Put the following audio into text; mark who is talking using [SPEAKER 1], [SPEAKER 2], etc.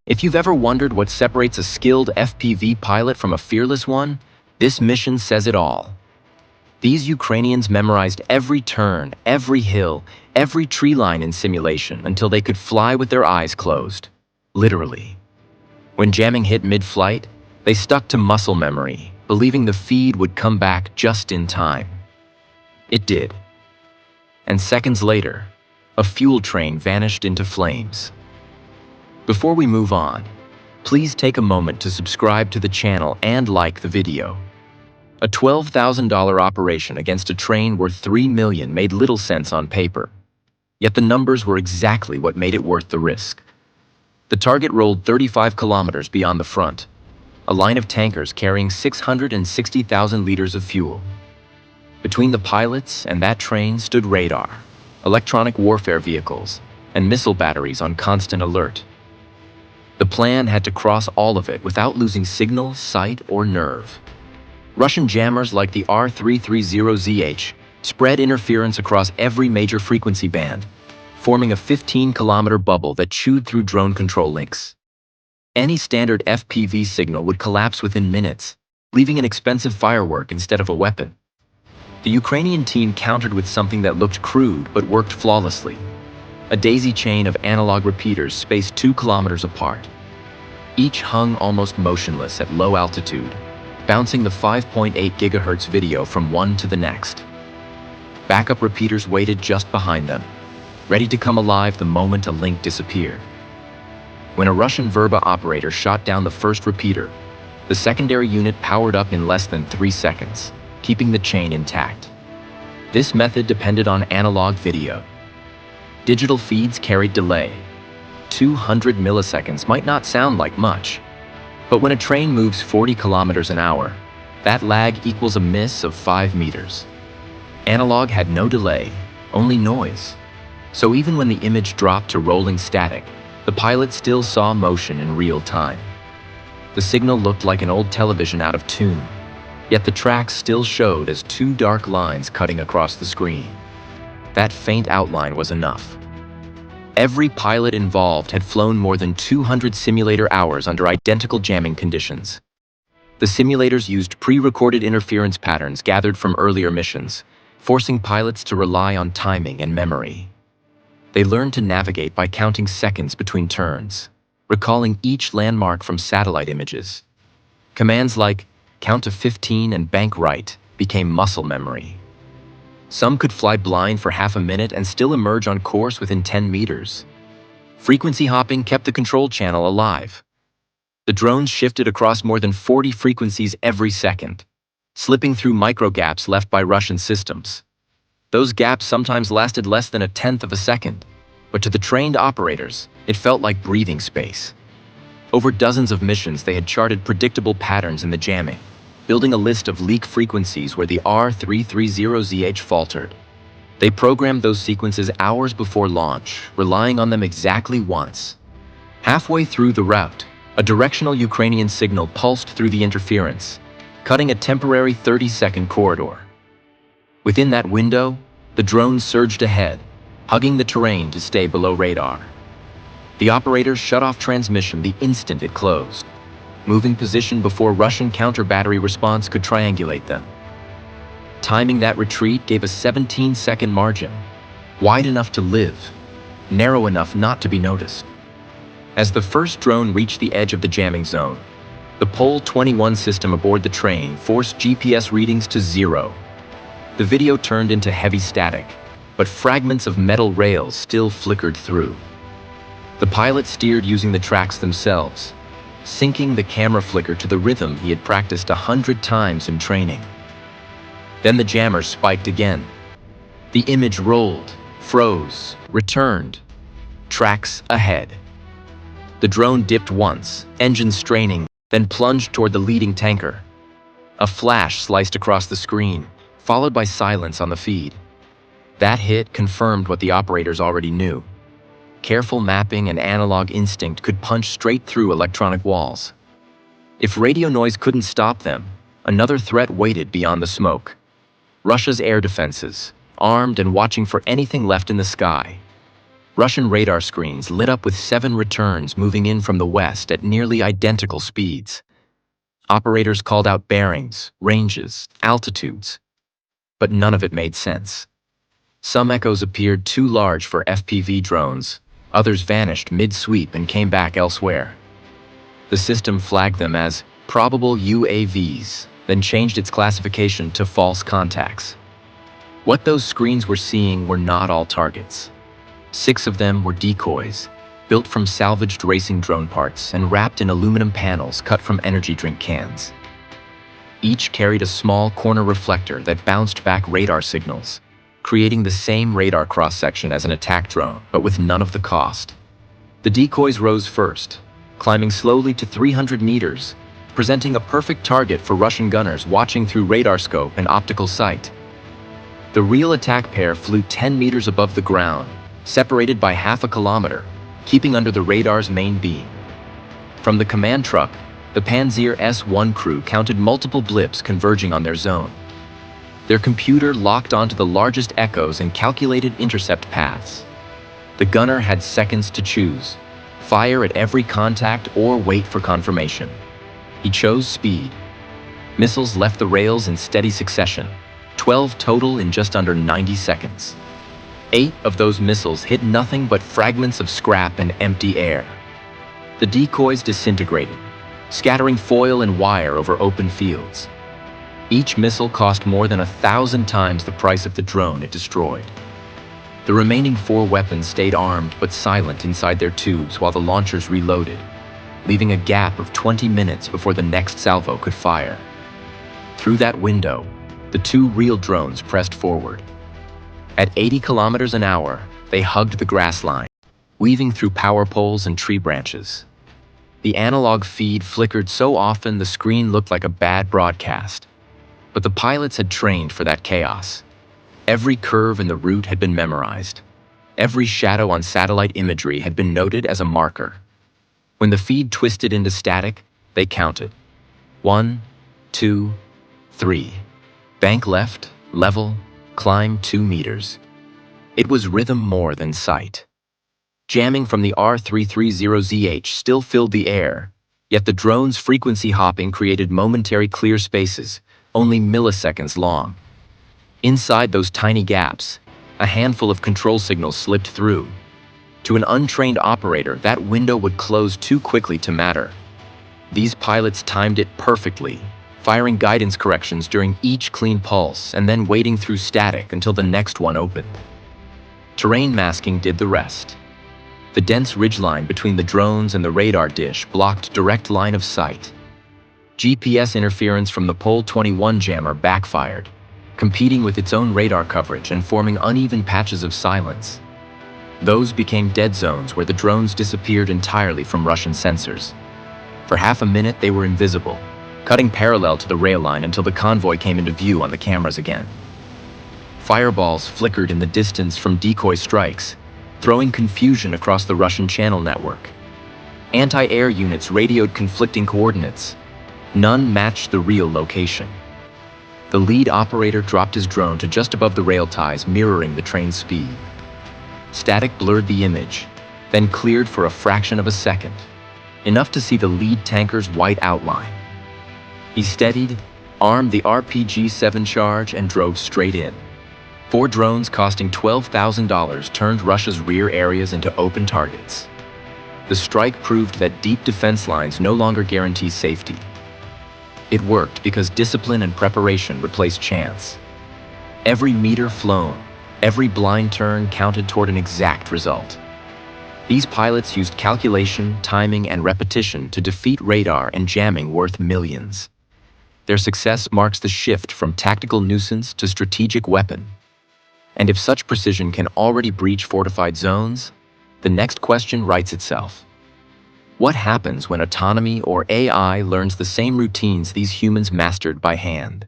[SPEAKER 1] If you've ever wondered what separates a skilled FPV pilot from a fearless one, this mission says it all. These Ukrainians memorized every turn, every hill, every tree line in simulation until they could fly with their eyes closed. Literally. When jamming hit mid-flight, they stuck to muscle memory, believing the feed would come back just in time. It did. And seconds later, a fuel train vanished into flames. Before we move on, please take a moment to subscribe to the channel and like the video. A $12,000 operation against a train worth $3 million made little sense on paper. Yet the numbers were exactly what made it worth the risk. The target rolled 35 kilometers beyond the front, a line of tankers carrying 660,000 liters of fuel. Between the pilots and that train stood radar, electronic warfare vehicles, and missile batteries on constant alert. The plan had to cross all of it without losing signal, sight, or nerve. Russian jammers like the R330ZH spread interference across every major frequency band, forming a 15-kilometer bubble that chewed through drone control links. Any standard FPV signal would collapse within minutes, leaving an expensive firework instead of a weapon. The Ukrainian team countered with something that looked crude but worked flawlessly. A daisy chain of analog repeaters spaced 2 kilometers apart. Each hung almost motionless at low altitude, bouncing the 5.8 gigahertz video from one to the next. Backup repeaters waited just behind them, ready to come alive the moment a link disappeared. When a Russian Verba operator shot down the first repeater, the secondary unit powered up in less than 3 seconds, keeping the chain intact. This method depended on analog video. Digital feeds carried delay. 200 milliseconds might not sound like much, but when a train moves 40 kilometers an hour, that lag equals a miss of 5 meters. Analog had no delay, only noise. So even when the image dropped to rolling static, the pilot still saw motion in real time. The signal looked like an old television out of tune, yet the tracks still showed as 2 dark lines cutting across the screen. That faint outline was enough. Every pilot involved had flown more than 200 simulator hours under identical jamming conditions. The simulators used pre-recorded interference patterns gathered from earlier missions, forcing pilots to rely on timing and memory. They learned to navigate by counting seconds between turns, recalling each landmark from satellite images. Commands like count to 15 and bank right became muscle memory. Some could fly blind for half a minute and still emerge on course within 10 meters. Frequency hopping kept the control channel alive. The drones shifted across more than 40 frequencies every second, slipping through micro-gaps left by Russian systems. Those gaps sometimes lasted less than 1/10 of a second, but to the trained operators, it felt like breathing space. Over dozens of missions, they had charted predictable patterns in the jamming, building a list of leak frequencies where the R330ZH faltered. They programmed those sequences hours before launch, relying on them exactly once. Halfway through the route, a directional Ukrainian signal pulsed through the interference, cutting a temporary 30-second corridor. Within that window, the drone surged ahead, hugging the terrain to stay below radar. The operators shut off transmission the instant it closed, moving position before Russian counter-battery response could triangulate them. Timing that retreat gave a 17-second margin, wide enough to live, narrow enough not to be noticed. As the first drone reached the edge of the jamming zone, the Pol 21 system aboard the train forced GPS readings to 0. The video turned into heavy static, but fragments of metal rails still flickered through. The pilot steered using the tracks themselves, syncing the camera flicker to the rhythm he had practiced 100 times in training. Then the jammer spiked again. The image rolled, froze, returned. Tracks ahead. The drone dipped once, engine straining, then plunged toward the leading tanker. A flash sliced across the screen, followed by silence on the feed. That hit confirmed what the operators already knew. Careful mapping and analog instinct could punch straight through electronic walls. If radio noise couldn't stop them, another threat waited beyond the smoke. Russia's air defenses, armed and watching for anything left in the sky. Russian radar screens lit up with 7 returns moving in from the west at nearly identical speeds. Operators called out bearings, ranges, altitudes, but none of it made sense. Some echoes appeared too large for FPV drones, others vanished mid-sweep and came back elsewhere. The system flagged them as probable UAVs, then changed its classification to false contacts. What those screens were seeing were not all targets. 6 of them were decoys, built from salvaged racing drone parts and wrapped in aluminum panels cut from energy drink cans. Each carried a small corner reflector that bounced back radar signals, creating the same radar cross-section as an attack drone, but with none of the cost. The decoys rose first, climbing slowly to 300 meters, presenting a perfect target for Russian gunners watching through radar scope and optical sight. The real attack pair flew 10 meters above the ground, separated by half a kilometer, keeping under the radar's main beam. From the command truck, the Panzer S-1 crew counted multiple blips converging on their zone. Their computer locked onto the largest echoes and calculated intercept paths. The gunner had seconds to choose: fire at every contact or wait for confirmation. He chose speed. Missiles left the rails in steady succession, 12 total in just under 90 seconds. 8 of those missiles hit nothing but fragments of scrap and empty air. The decoys disintegrated, scattering foil and wire over open fields. Each missile cost more than 1,000 times the price of the drone it destroyed. The remaining 4 weapons stayed armed but silent inside their tubes while the launchers reloaded, leaving a gap of 20 minutes before the next salvo could fire. Through that window, the 2 real drones pressed forward. At 80 kilometers an hour, they hugged the grass line, weaving through power poles and tree branches. The analog feed flickered so often the screen looked like a bad broadcast. But the pilots had trained for that chaos. Every curve in the route had been memorized. Every shadow on satellite imagery had been noted as a marker. When the feed twisted into static, they counted. 1, 2, 3. Bank left, level, climb 2 meters. It was rhythm more than sight. Jamming from the R330ZH still filled the air, yet the drone's frequency hopping created momentary clear spaces, only milliseconds long. Inside those tiny gaps, a handful of control signals slipped through. To an untrained operator, that window would close too quickly to matter. These pilots timed it perfectly, firing guidance corrections during each clean pulse and then waiting through static until the next one opened. Terrain masking did the rest. The dense ridgeline between the drones and the radar dish blocked direct line of sight. GPS interference from the Pole 21 jammer backfired, competing with its own radar coverage and forming uneven patches of silence. Those became dead zones where the drones disappeared entirely from Russian sensors. For half a minute they were invisible, cutting parallel to the rail line until the convoy came into view on the cameras again. Fireballs flickered in the distance from decoy strikes, throwing confusion across the Russian channel network. Anti-air units radioed conflicting coordinates. None matched the real location. The lead operator dropped his drone to just above the rail ties, mirroring the train's speed. Static blurred the image, then cleared for a fraction of a second, enough to see the lead tanker's white outline. He steadied, armed the RPG-7 charge, and drove straight in. 4 drones costing $12,000 turned Russia's rear areas into open targets. The strike proved that deep defense lines no longer guarantee safety. It worked because discipline and preparation replaced chance. Every meter flown, every blind turn counted toward an exact result. These pilots used calculation, timing, and repetition to defeat radar and jamming worth millions. Their success marks the shift from tactical nuisance to strategic weapon. And if such precision can already breach fortified zones, the next question writes itself. What happens when autonomy or AI learns the same routines these humans mastered by hand?